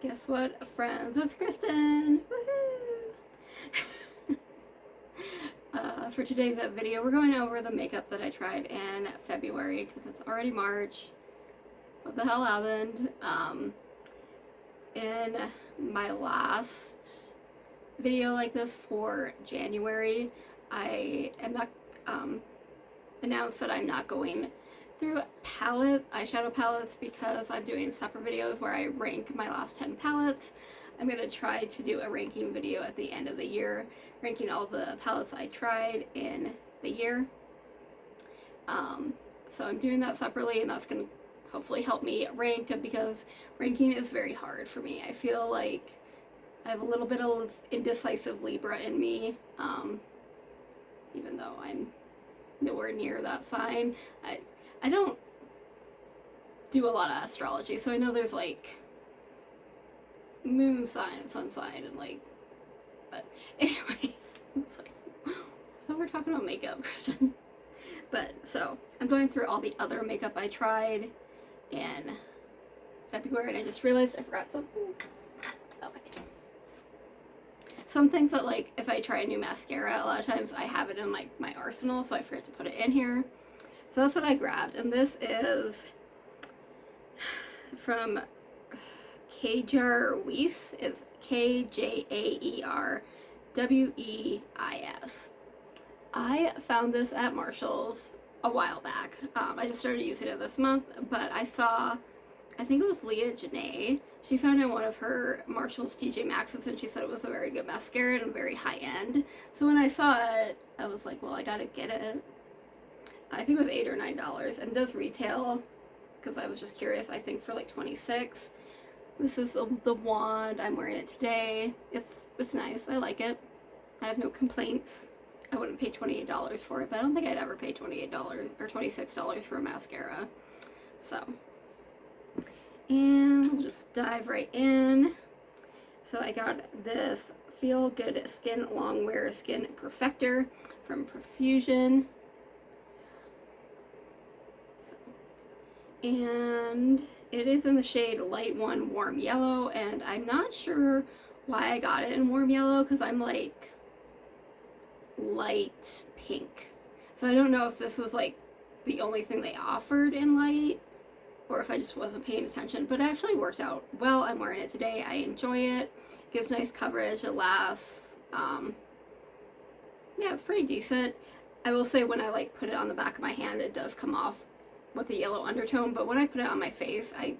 Guess what, friends? It's Kristen! Woohoo! For today's video, we're going over the makeup that I tried in February because it's already March. What the hell happened? In my last video like this for January, I am not announced that I'm not going through eyeshadow palettes because I'm doing separate videos where I rank my last 10 palettes. I'm going to try to do a ranking video at the end of the year, ranking all the palettes I tried in the year. So I'm doing that separately, and that's going to hopefully help me rank, because ranking is very hard for me. I feel like I have a little bit of indecisive Libra in me, even though I'm nowhere near that sign. I don't do a lot of astrology, so I know there's like moon sign, sun sign, and like, but anyway, it's like, I thought we were talking about makeup, Kristen. But so I'm going through all the other makeup I tried in February, and I just realized I forgot something. Okay. Some things that, like, if I try a new mascara, a lot of times I have it in like my arsenal, so I forget to put it in here. So that's what I grabbed, and this is from Kjaerweis. It's Kjaerweis. I found this at Marshall's a while back. I just started using it this month, but I think it was Leah Janae. She found in one of her Marshall's TJ Maxx's, and she said it was a very good mascara and very high end. So when I saw it, I was like, well, I gotta get it. I think it was $8 or $9, and it does retail, because I was just curious, I think for like $26. This is the wand. I'm wearing it today. It's nice. I like it. I have no complaints. I wouldn't pay $28 for it, but I don't think I'd ever pay $28 or $26 for a mascara. So, and we'll just dive right in. So I got this Feel Good Skin Longwear Skin Perfector from Profusion. And it is in the shade Light 1 Warm Yellow, and I'm not sure why I got it in warm yellow, because I'm like light pink. So I don't know if this was like the only thing they offered in light, or if I just wasn't paying attention, but it actually worked out well. I'm wearing it today. I enjoy it. It gives nice coverage. It lasts. Yeah, it's pretty decent. I will say, when I like put it on the back of my hand, it does come off with a yellow undertone, but when I put it on my face, I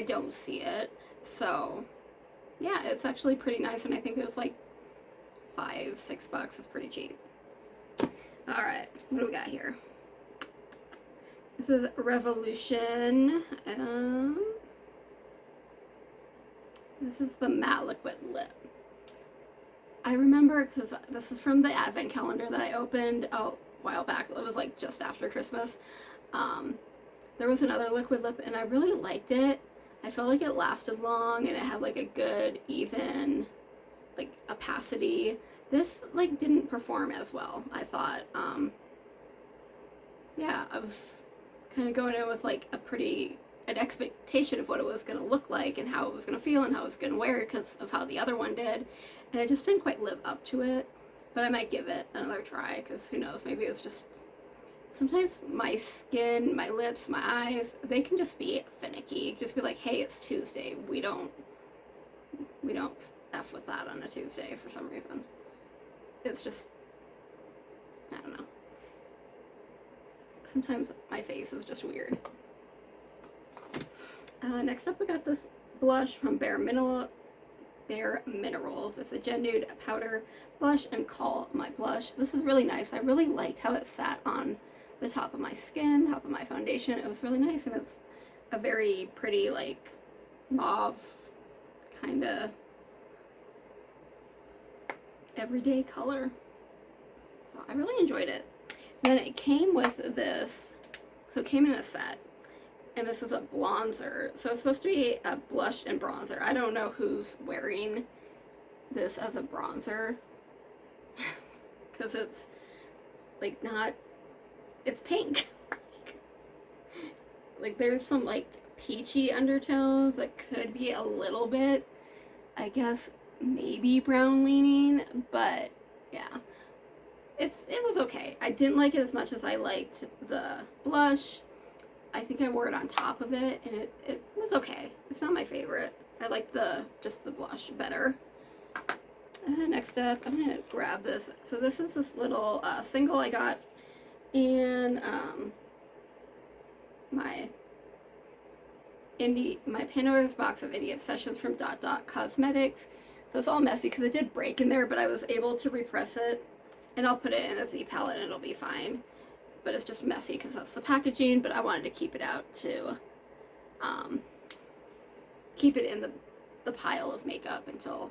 don't see it. So yeah, it's actually pretty nice, and I think it was like $5-6. It's pretty cheap. All right, what do we got here? This is Revolution. This is the matte liquid lip. I remember, because this is from the advent calendar that I opened a while back. It was like just after Christmas. There was another liquid lip, and I really liked it. I felt like it lasted long, and it had like a good, even, like, opacity. This like didn't perform as well, I thought. Yeah, I was kind of going in with like an expectation of what it was going to look like, and how it was going to feel, and how I was going to wear it, because of how the other one did, and it just didn't quite live up to it. But I might give it another try, because who knows, maybe it was just, sometimes my skin, my lips, my eyes, they can just be finicky. Just be like, hey, it's Tuesday. We don't F with that on a Tuesday for some reason. It's just, I don't know. Sometimes my face is just weird. Next up, we got this blush from Bare Minerals. It's a Gen Nude Powder Blush and Call My Blush. This is really nice. I really liked how it sat on the top of my skin, top of my foundation. It was really nice, and it's a very pretty, like, mauve kind of everyday color. So I really enjoyed it. And then it came with this, so it came in a set, and this is a bronzer. So it's supposed to be a blush and bronzer. I don't know who's wearing this as a bronzer, because it's like not, it's pink. Like, there's some like peachy undertones that could be a little bit, I guess, maybe brown leaning, but yeah. It was okay. I didn't like it as much as I liked the blush. I think I wore it on top of it, and it was okay. It's not my favorite. I like just the blush better. Next up, I'm gonna grab this. So this is this little single I got in my Pandora's box of indie obsessions from Dot Dot Cosmetics. So it's all messy because it did break in there, but I was able to repress it, and I'll put it in a Z palette and it'll be fine. But it's just messy because that's the packaging, but I wanted to keep it out to keep it in the pile of makeup until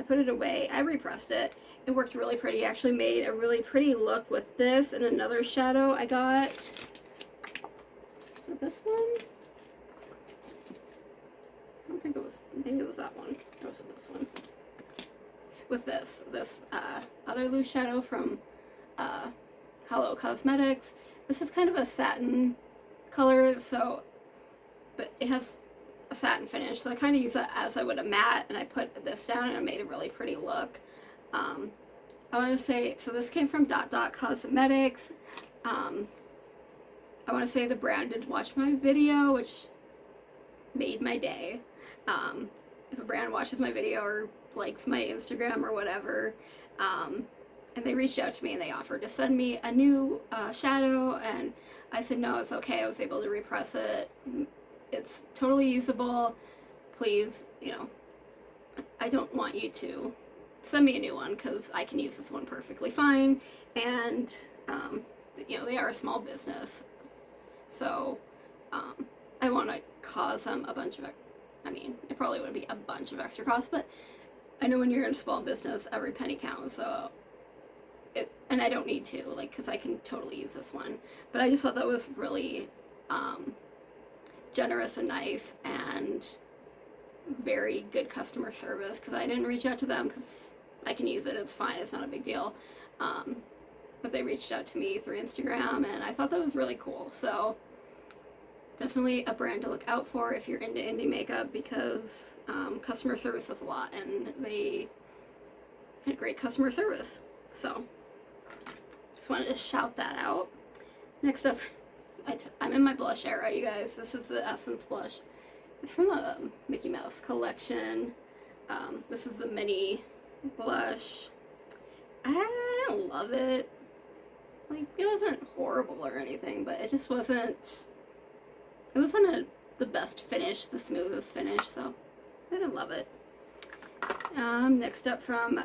I put it away. I repressed it. It worked really pretty. I actually made a really pretty look with this and another shadow I got. So this one? I don't think it was, maybe it was that one. Or was it this one? With this other loose shadow from Hello Cosmetics. This is kind of a satin color, so, but it has a satin finish, so I kind of use that as I would a matte, and I put this down and I made a really pretty look. I want to say, so this came from Dot Dot Cosmetics. I want to say the brand did watch my video, which made my day. If a brand watches my video or likes my Instagram or whatever, and they reached out to me and they offered to send me a new shadow, and I said no, it's okay. I was able to repress it. It's totally usable. Please, you know, I don't want you to send me a new one because I can use this one perfectly fine. And you know, they are a small business, so I want to cause them a bunch of, I mean, it probably would be a bunch of extra costs, but I know when you're in a small business, every penny counts. So and I don't need to, like, because I can totally use this one. But I just thought that was really generous and nice and very good customer service, because I didn't reach out to them because I can use it, it's fine, it's not a big deal. But they reached out to me through Instagram, and I thought that was really cool. So definitely a brand to look out for if you're into indie makeup, because customer service is a lot, and they had great customer service. So just wanted to shout that out. Next up, I'm in my blush era, you guys. This is the Essence blush. It's from a Mickey Mouse collection. This is the mini blush. I don't love it. Like, it wasn't horrible or anything, but it just wasn't, it wasn't the best finish, the smoothest finish, so I didn't love it. Next up from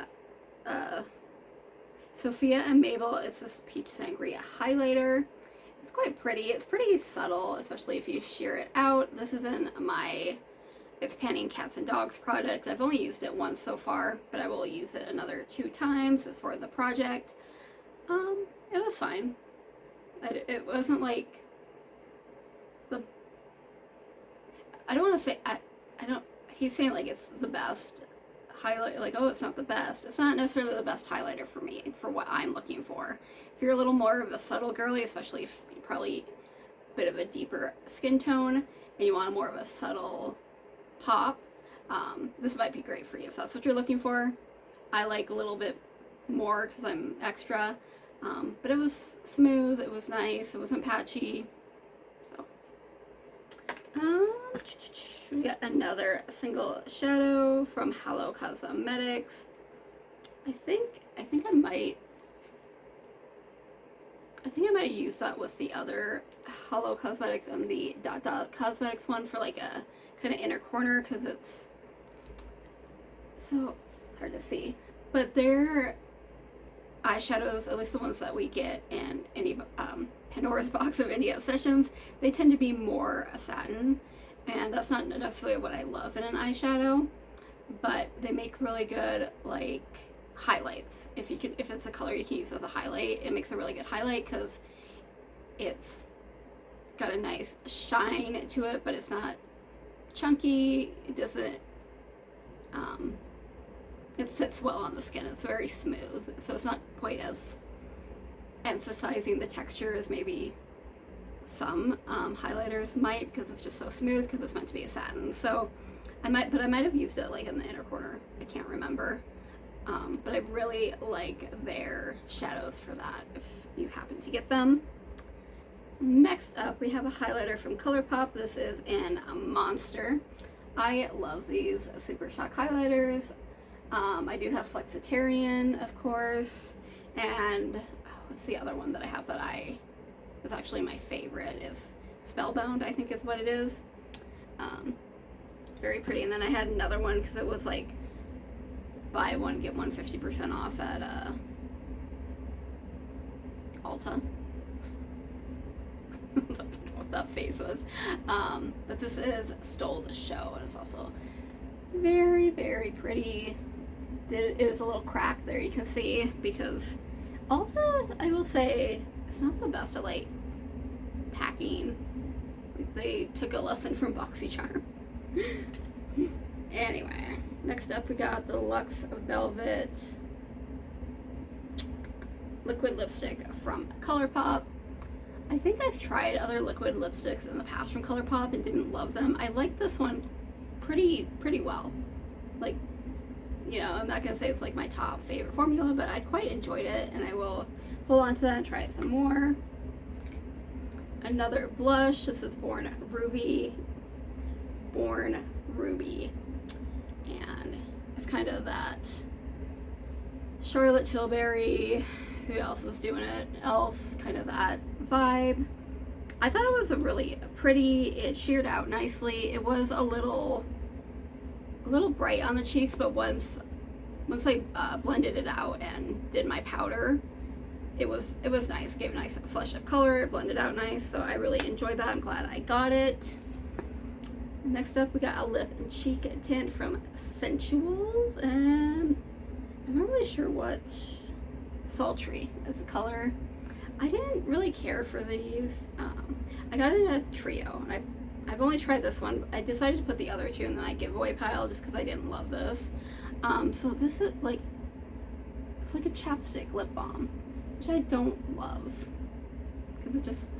Sophia and Mabel, it's this Peach Sangria highlighter. It's quite pretty. It's pretty subtle, especially if you sheer it out. This is in my It's Panning Cats and Dogs product. I've only used it once so far, but I will use it another 2 times for the project. It was fine. It wasn't like the, I don't want to say, I don't, he's saying like it's the best highlight, like, oh, it's not the best. It's not necessarily the best highlighter for me, for what I'm looking for. If you're a little more of a subtle girly, especially if you're probably a bit of a deeper skin tone and you want more of a subtle pop, this might be great for you if that's what you're looking for. I like a little bit more because I'm extra, but it was smooth, it was nice, it wasn't patchy. So we got another single shadow from Hello Cosmetics. I think I might use that with the other Hello Cosmetics and the Dot Dot Cosmetics one for like a kind of inner corner, because it's hard to see. But their eyeshadows, at least the ones that we get in any Pandora's box of Indie Obsessions, they tend to be more a satin, and that's not necessarily what I love in an eyeshadow, but they make really good like highlights. If it's a color you can use as a highlight, it makes a really good highlight because it's got a nice shine to it, but it's not chunky. It doesn't it sits well on the skin. It's very smooth, so it's not quite as emphasizing the texture as maybe some highlighters might, because it's just so smooth, because it's meant to be a satin. So I might have used it like in the inner corner. I can't remember. But I really like their shadows for that if you happen to get them. Next up, we have a highlighter from ColourPop. This is in Monster. I love these Super Shock highlighters. I do have Flexitarian, of course, and what's the other one that I have that is actually my favorite is Spellbound, I think is what it is. Very pretty. And then I had another one because it was like buy one get one 50% off at Ulta. What that face was. But this is Stole the Show, and it's also very, very pretty. It is a little crack there, you can see, because Ulta, I will say, it's not the best at like packing. They took a lesson from BoxyCharm. Anyway, next up we got the Luxe Velvet liquid lipstick from ColourPop. I think I've tried other liquid lipsticks in the past from ColourPop and didn't love them. I like this one pretty well. Like, you know, I'm not gonna say it's like my top favorite formula, but I quite enjoyed it, and I will hold on to that and try it some more. Another blush. This is Born Ruby, and it's kind of that Charlotte Tilbury, who else was doing it, Elf, kind of that vibe. I thought it was a really pretty. It sheared out nicely. It was a little bright on the cheeks, but once I blended it out and did my powder, it was nice. Gave a nice flush of color. It blended out nice, so I really enjoyed that. I'm glad I got it. Next up, we got a lip and cheek tint from Sensuals, and I'm not really sure what. Sultry is the color. I didn't really care for these. I got it in a trio, and I've only tried this one. I decided to put the other two in my giveaway pile just because I didn't love this. So this is like, it's like a chapstick lip balm, which I don't love, because it just,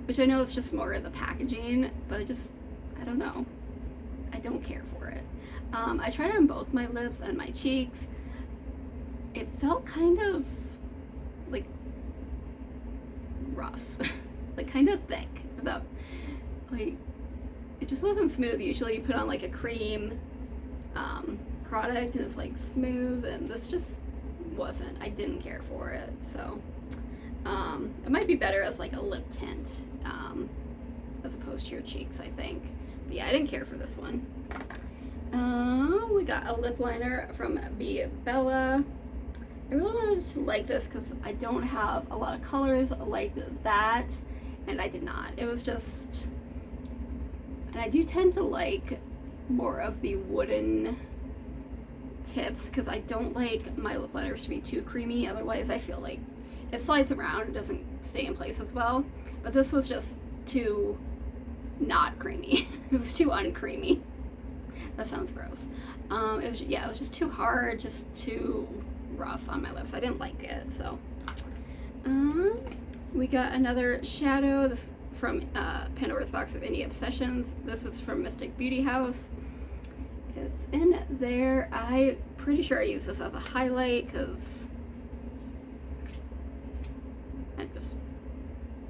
which I know it's just more of the packaging, but I don't know. I don't care for it. I tried it on both my lips and my cheeks. It felt kind of like rough, like kind of thick. About like, it just wasn't smooth. Usually you put on like a cream product and it's like smooth, and this just wasn't. I didn't care for it. So it might be better as like a lip tint as opposed to your cheeks, I think. But yeah, I didn't care for this one. We got a lip liner from Be Bella. I really wanted to like this because I don't have a lot of colors like that, and I did not. It was just, and I do tend to like more of the wooden tips because I don't like my lip liners to be too creamy. Otherwise, I feel like it slides around and doesn't stay in place as well. But this was just too not creamy. It was too uncreamy. That sounds gross. It was just too hard, just too rough on my lips. I didn't like it. So we got another shadow. This from Pandora's Box of Indie Obsessions. This is from Mystic Beauty House. It's in there. I'm pretty sure I use this as a highlight because I'm just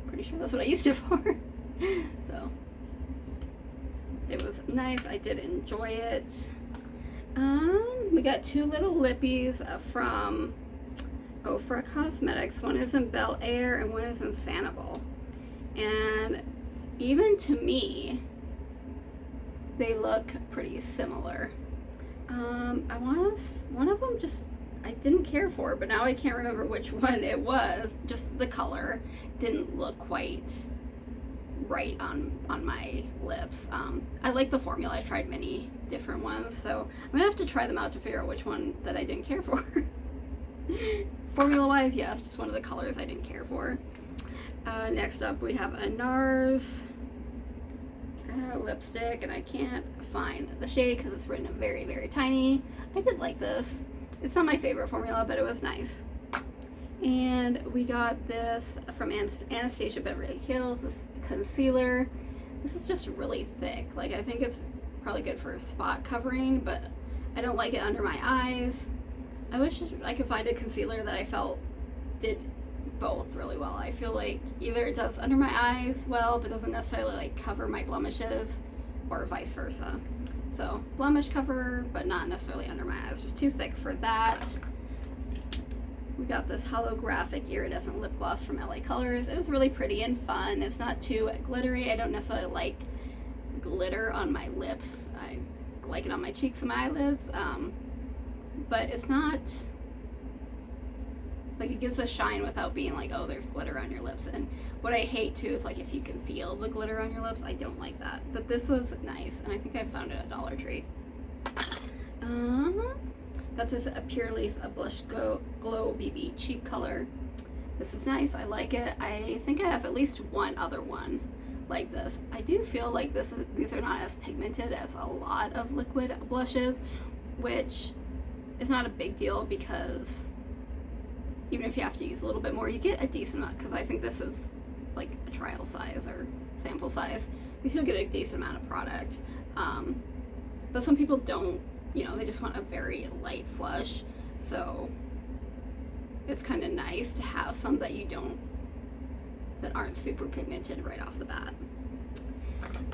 pretty sure that's what I used it for. So it was nice. I did enjoy it. We got two little lippies from Ofra Cosmetics. One is in Bel Air and one is in Sanibel. And even to me, they look pretty similar. One of them just, I didn't care for, but now I can't remember which one it was. Just the color didn't look quite right on my lips. I like the formula. I've tried many different ones, so I'm gonna have to try them out to figure out which one that I didn't care for. Formula wise, yes, just one of the colors I didn't care for. Next up we have a NARS lipstick, and I can't find the shade because it's written very, very tiny. I did like this. It's not my favorite formula, but it was nice. And we got this from Anastasia Beverly Hills, this concealer. This is just really thick. Like, I think it's probably good for spot covering, but I don't like it under my eyes. I wish I could find a concealer that I felt did both really well. I feel like either it does under my eyes well, but doesn't necessarily like cover my blemishes, or vice versa. So blemish cover, but not necessarily under my eyes. Just too thick for that. We got this holographic iridescent lip gloss from LA Colors. It was really pretty and fun. It's not too glittery. I don't necessarily like glitter on my lips. I like it on my cheeks and my eyelids, but it's not like, it gives a shine without being like, oh, there's glitter on your lips. And what I hate too is like if you can feel the glitter on your lips. I don't like that. But this was nice, and I think I found it at Dollar Tree. Got this Purely Blush Glow BB cheek color. This is nice. I like it. I think I have at least one other one like this. I do feel like these are not as pigmented as a lot of liquid blushes, which is not a big deal because even if you have to use a little bit more, you get a decent amount, because I think this is like a trial size or sample size. You still get a decent amount of product. But some people don't, you know, they just want a very light flush. So it's kind of nice to have some that that aren't super pigmented right off the bat.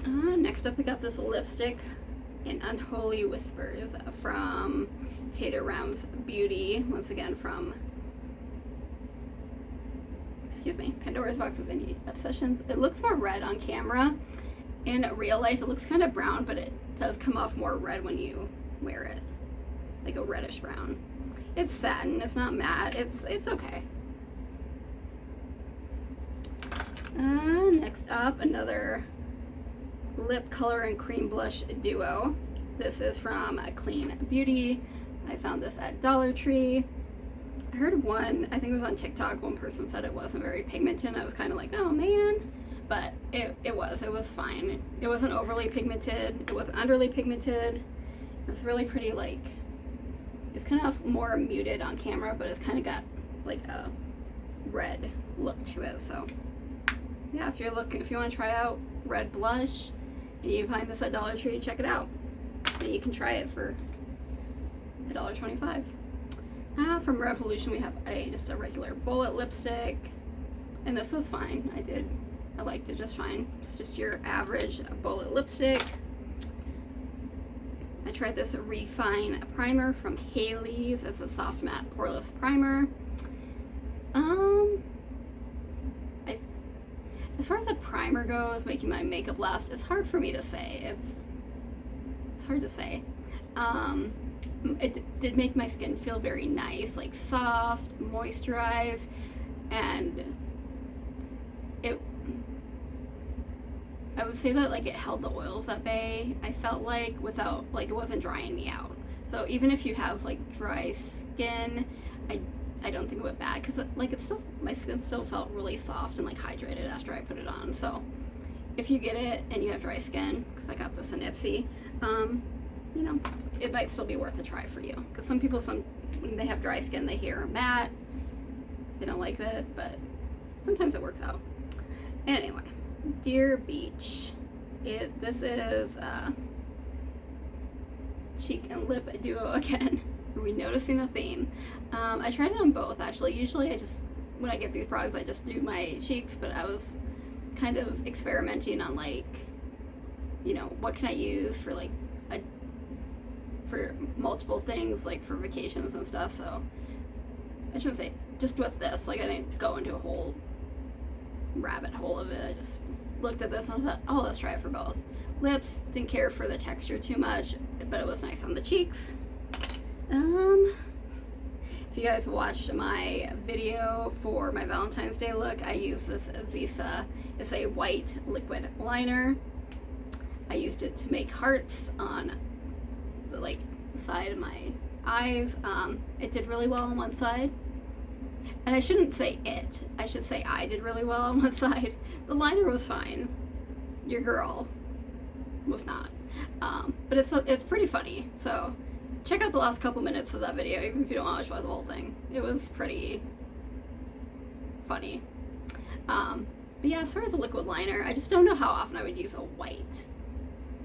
Next up, we got this lipstick in Unholy Whispers from Tata Rounds Beauty. Once again from, excuse me, Pandora's Box of Indie Obsessions. It looks more red on camera. In real life, it looks kind of brown, but it does come off more red when you wear it, like a reddish brown. It's satin. It's not matte. It's okay. Next up, another lip color and cream blush duo. This is from Clean Beauty. I found this at Dollar Tree. I heard one, I think it was on TikTok, one person said it wasn't very pigmented. I was kind of like, oh man, but it was fine. It wasn't overly pigmented. It wasn't underly pigmented. It's really pretty, like, it's kind of more muted on camera, but it's kind of got like a red look to it. So yeah, if you want to try out red blush and you find this at Dollar Tree, check it out. And you can try it for $1.25. From Revolution, we have just a regular bullet lipstick, and this was fine. I liked it just fine. It's just your average bullet lipstick. I tried this Refine primer from Haley's as a soft matte poreless primer. As far as a primer goes, making my makeup last, it's hard for me to say. It's hard to say. It did make my skin feel very nice, like soft, moisturized, and I would say that like it held the oils at bay. I felt like without, like, it wasn't drying me out. So even if you have like dry skin, I don't think it went bad, because like my skin still felt really soft and like hydrated after I put it on. So if you get it and you have dry skin, because I got this in Ipsy, you know, it might still be worth a try for you. Because some people, when they have dry skin, they hear matte, they don't like it, but sometimes it works out. Anyway, Dear Beach. This is cheek and lip duo again. Are we noticing a theme? I tried it on both, actually. Usually when I get these products, I just do my cheeks, but I was kind of experimenting on, like, you know, what can I use for like for multiple things, like for vacations and stuff. So I shouldn't say just with this, like, I didn't go into a whole rabbit hole of it. I just looked at this and I thought, oh, let's try it for both. Lips, didn't care for the texture too much, but it was nice on the cheeks. If you guys watched my video for my Valentine's Day look, I used this Azisa. It's a white liquid liner. I used it to make hearts on the side of my eyes. It did really well on one side. And I shouldn't say it. I should say I did really well on one side. The liner was fine. Your girl was not. But it's pretty funny. So check out the last couple minutes of that video, even if you don't want to watch the whole thing. It was pretty funny. But yeah, as far as a liquid liner, I just don't know how often I would use a white.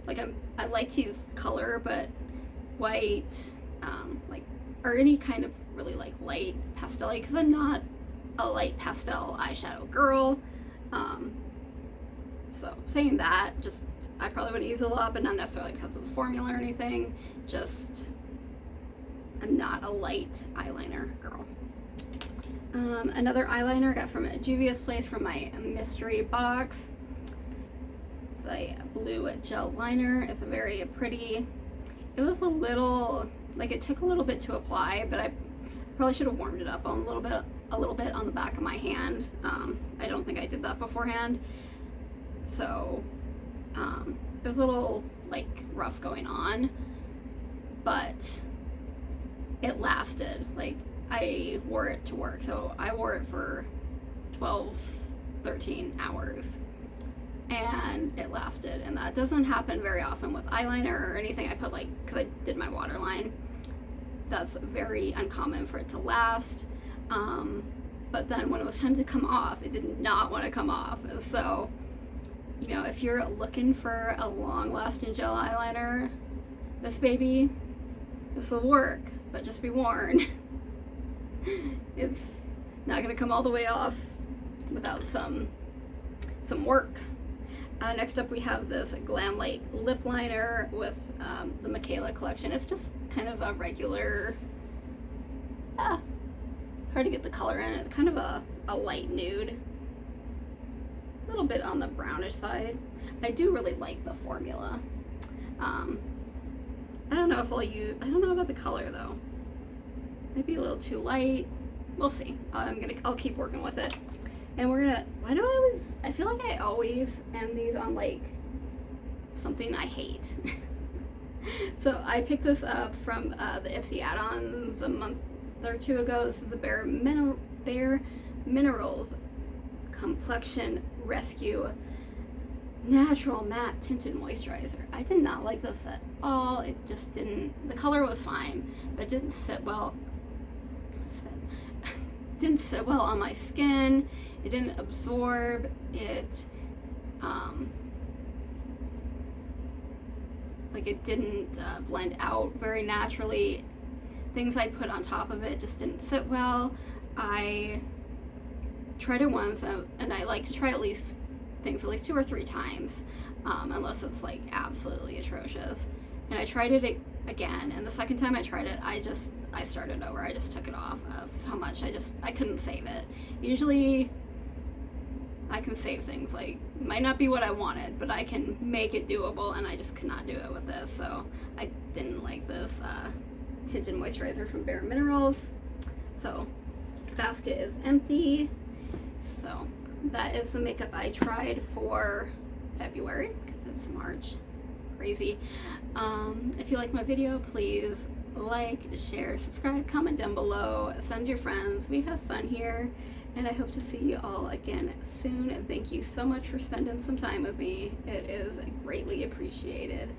Like I like to use color, but white, like, or any kind of really like light pastel, because I'm not a light pastel eyeshadow girl. So saying that, just I probably wouldn't use it a lot, but not necessarily because of the formula or anything. Just I'm not a light eyeliner girl. Another eyeliner I got from Juvia's Place from my mystery box. It's a blue gel liner. It's very pretty. It was a little, like, it took a little bit to apply, but I probably should have warmed it up a little bit on the back of my hand. I don't think I did that beforehand. So it was a little like rough going on, but it lasted. Like, I wore it to work, so I wore it for 12-13 hours, and it lasted. And that doesn't happen very often with eyeliner or anything I put, like, because I did my waterline. That's very uncommon for it to last. But then when it was time to come off, it did not want to come off. So, you know, if you're looking for a long-lasting gel eyeliner, this will work, but just be warned. It's not gonna come all the way off without some work. Next up we have this Glam Light lip liner with the Michaela collection. It's just kind of a regular, hard to get the color in it, kind of a light nude. A little bit on the brownish side. I do really like the formula. I don't know if I don't know about the color though. Maybe a little too light. We'll see. I'll keep working with it. And I feel like I always end these on like something I hate. So I picked this up from the Ipsy add-ons a month or two ago. This is the Bare Minerals Complexion Rescue Natural Matte Tinted Moisturizer. I did not like this at all. It just didn't, the color was fine, but it didn't sit well. Didn't sit well on my skin. It didn't absorb. It it didn't blend out very naturally. Things I put on top of it just didn't sit well. I tried it once, and I like to try things at least 2 or 3 times, unless it's like absolutely atrocious. And I tried it again, and the second time I tried it, I started over. I just took it off. That's how much I couldn't save it. Usually I can save things, like, might not be what I wanted, but I can make it doable, and I just could not do it with this. So I didn't like this tinted moisturizer from Bare Minerals. So basket is empty. So that is the makeup I tried for February, because it's March. Crazy. If you like my video, please like, share, subscribe, comment down below, send your friends. We have fun here, and I hope to see you all again soon. Thank you so much for spending some time with me. It is greatly appreciated.